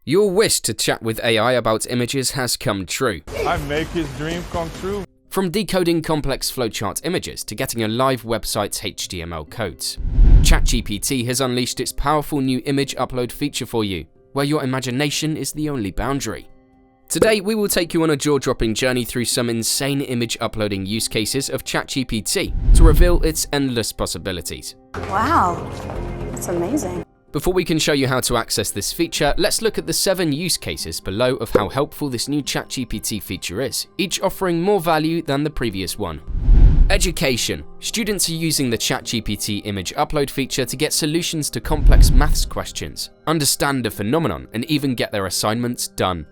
Your wish to chat with AI about images has come true. I make his dream come true. From decoding complex flowchart images to getting a live website's HTML codes, ChatGPT has unleashed its powerful new image upload feature for you, where your imagination is the only boundary. Today, we will take you on a jaw-dropping journey through some insane image uploading use cases of ChatGPT to reveal its endless possibilities. Wow, that's amazing. Before we can show you how to access this feature, let's look at the 7 use cases below of how helpful this new ChatGPT feature is, each offering more value than the previous one. Education. Students are using the ChatGPT image upload feature to get solutions to complex maths questions, understand a phenomenon, and even get their assignments done.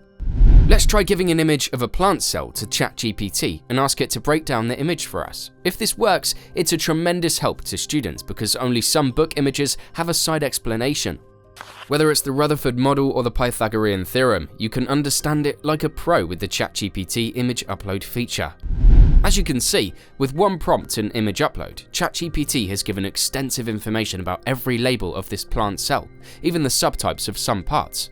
Let's try giving an image of a plant cell to ChatGPT and ask it to break down the image for us. If this works, it's a tremendous help to students because only some book images have a side explanation. Whether it's the Rutherford model or the Pythagorean theorem, you can understand it like a pro with the ChatGPT image upload feature. As you can see, with one prompt and image upload, ChatGPT has given extensive information about every label of this plant cell, even the subtypes of some parts.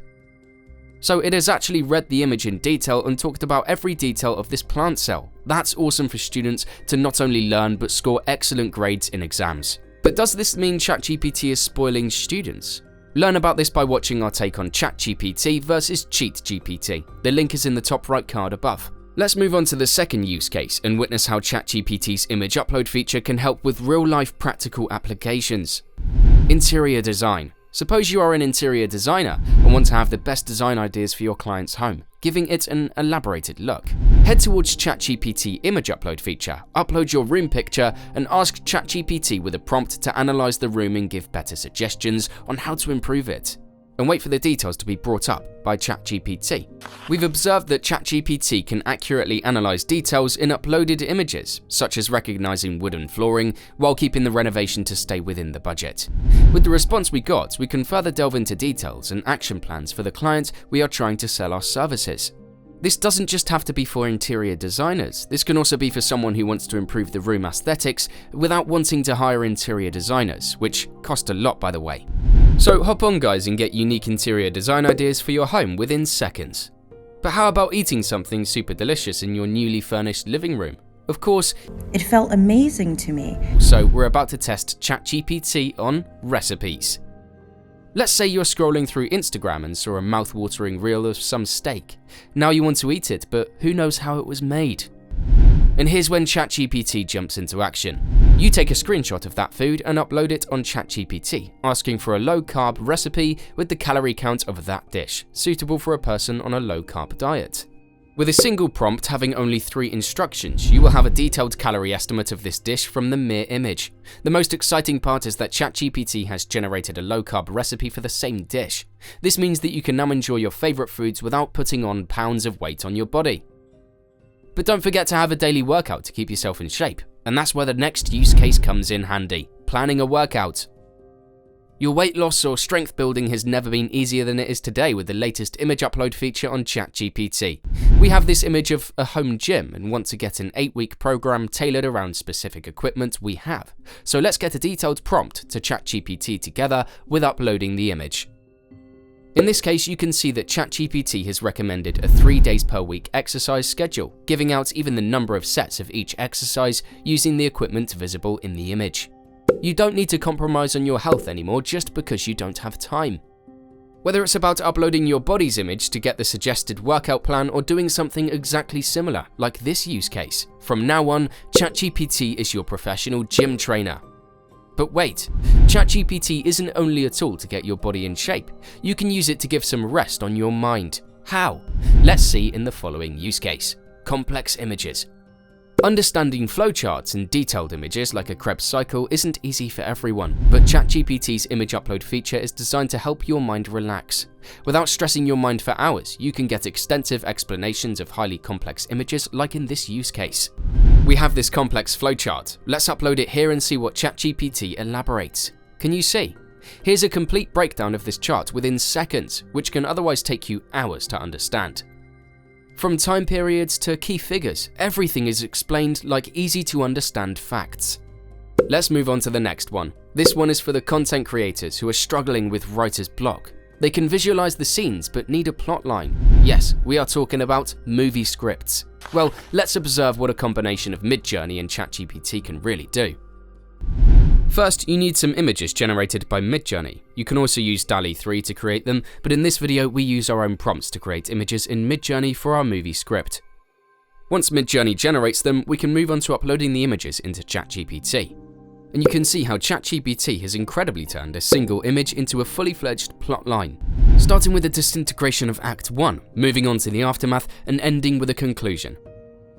So it has actually read the image in detail and talked about every detail of this plant cell. That's awesome for students to not only learn but score excellent grades in exams. But does this mean ChatGPT is spoiling students? Learn about this by watching our take on ChatGPT versus CheatGPT. The link is in the top right card above. Let's move on to the second use case and witness how ChatGPT's image upload feature can help with real-life practical applications. Interior design. Suppose you are an interior designer and want to have the best design ideas for your client's home, giving it an elaborated look. Head towards ChatGPT image upload feature, upload your room picture, and ask ChatGPT with a prompt to analyze the room and give better suggestions on how to improve it. And wait for the details to be brought up by ChatGPT. We've observed that ChatGPT can accurately analyze details in uploaded images, such as recognizing wooden flooring, while keeping the renovation to stay within the budget. With the response we got, we can further delve into details and action plans for the client we are trying to sell our services. This doesn't just have to be for interior designers, this can also be for someone who wants to improve the room aesthetics without wanting to hire interior designers, which cost a lot by the way. So hop on guys and get unique interior design ideas for your home within seconds. But how about eating something super delicious in your newly furnished living room? Of course, It felt amazing to me. so we're about to test ChatGPT on recipes. Let's say you're scrolling through Instagram and saw a mouth-watering reel of some steak. Now you want to eat it, but who knows how it was made? And here's when ChatGPT jumps into action. You take a screenshot of that food and upload it on ChatGPT, asking for a low-carb recipe with the calorie count of that dish, suitable for a person on a low-carb diet. With a single prompt having only 3 instructions, you will have a detailed calorie estimate of this dish from the mere image. The most exciting part is that ChatGPT has generated a low-carb recipe for the same dish. This means that you can now enjoy your favorite foods without putting on pounds of weight on your body. But don't forget to have a daily workout to keep yourself in shape, and that's where the next use case comes in handy: planning a workout. Your weight loss or strength building has never been easier than it is today with the latest image upload feature on ChatGPT. We have this image of a home gym and want to get an 8-week program tailored around specific equipment we have. So let's get a detailed prompt to ChatGPT together with uploading the image. In this case, you can see that ChatGPT has recommended a 3 days per week exercise schedule, giving out even the number of sets of each exercise using the equipment visible in the image. You don't need to compromise on your health anymore just because you don't have time. Whether it's about uploading your body's image to get the suggested workout plan or doing something exactly similar, like this use case, from now on, ChatGPT is your professional gym trainer. But wait, ChatGPT isn't only a tool to get your body in shape, you can use it to give some rest on your mind. How? Let's see in the following use case: complex images. Understanding flowcharts and detailed images like a Krebs cycle isn't easy for everyone, but ChatGPT's image upload feature is designed to help your mind relax. Without stressing your mind for hours, you can get extensive explanations of highly complex images like in this use case. We have this complex flowchart. Let's upload it here and see what ChatGPT elaborates. Can you see? Here's a complete breakdown of this chart within seconds, which can otherwise take you hours to understand. From time periods to key figures, everything is explained like easy to understand facts. Let's move on to the next one. This one is for the content creators who are struggling with writer's block. They can visualize the scenes but need a plot line. Yes, we are talking about movie scripts. Well, let's observe what a combination of Midjourney and ChatGPT can really do. First, you need some images generated by Midjourney. You can also use DALL-E 3 to create them, but in this video we use our own prompts to create images in Midjourney for our movie script. Once Midjourney generates them, we can move on to uploading the images into ChatGPT. And you can see how ChatGPT has incredibly turned a single image into a fully fledged plot line, starting with a disintegration of Act 1, moving on to the aftermath, and ending with a conclusion.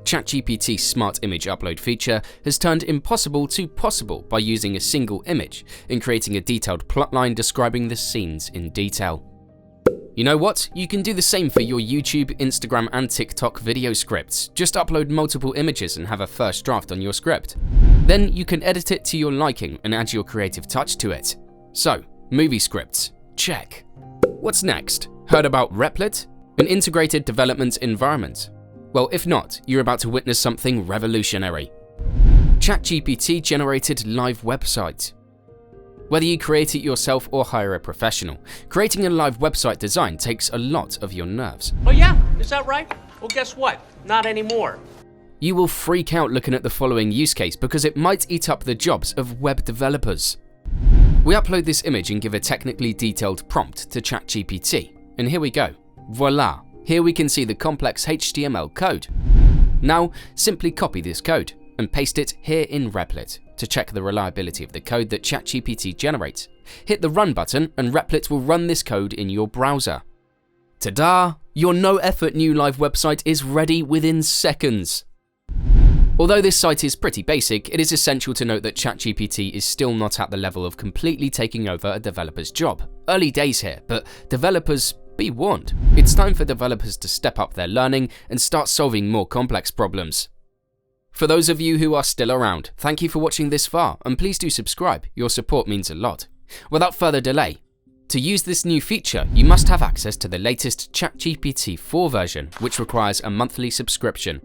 ChatGPT's smart image upload feature has turned impossible to possible by using a single image and creating a detailed plotline describing the scenes in detail. You know what? You can do the same for your YouTube, Instagram, and TikTok video scripts. Just upload multiple images and have a first draft on your script. Then you can edit it to your liking and add your creative touch to it. So, movie scripts, check. What's next? Heard about Replit? An integrated development environment? Well, if not, you're about to witness something revolutionary. ChatGPT generated live websites. Whether you create it yourself or hire a professional, creating a live website design takes a lot of your nerves. Oh yeah? Is that right? Well, guess what? Not anymore. You will freak out looking at the following use case because it might eat up the jobs of web developers. We upload this image and give a technically detailed prompt to ChatGPT, and here we go. Voila! Here we can see the complex HTML code. Now, simply copy this code and paste it here in Replit to check the reliability of the code that ChatGPT generates. Hit the Run button and Replit will run this code in your browser. Ta-da! Your no-effort new live website is ready within seconds. Although this site is pretty basic, it is essential to note that ChatGPT is still not at the level of completely taking over a developer's job. Early days here, but developers, be warned. It's time for developers to step up their learning and start solving more complex problems. For those of you who are still around, thank you for watching this far, and please do subscribe, your support means a lot. Without further delay, to use this new feature, you must have access to the latest ChatGPT 4 version, which requires a monthly subscription.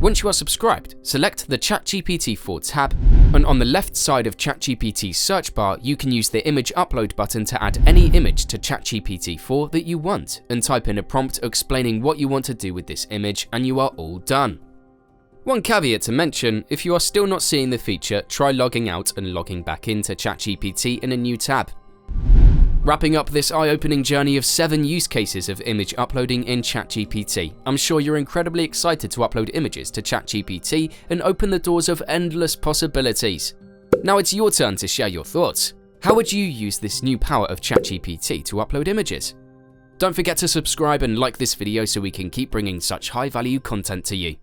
Once you are subscribed, select the ChatGPT 4 tab, and on the left side of ChatGPT's search bar, you can use the image upload button to add any image to ChatGPT 4 that you want, and type in a prompt explaining what you want to do with this image, and you are all done. One caveat to mention, if you are still not seeing the feature, try logging out and logging back into ChatGPT in a new tab. Wrapping up this eye-opening journey of 7 use cases of image uploading in ChatGPT, I'm sure you're incredibly excited to upload images to ChatGPT and open the doors of endless possibilities. Now it's your turn to share your thoughts. How would you use this new power of ChatGPT to upload images? Don't forget to subscribe and like this video so we can keep bringing such high-value content to you.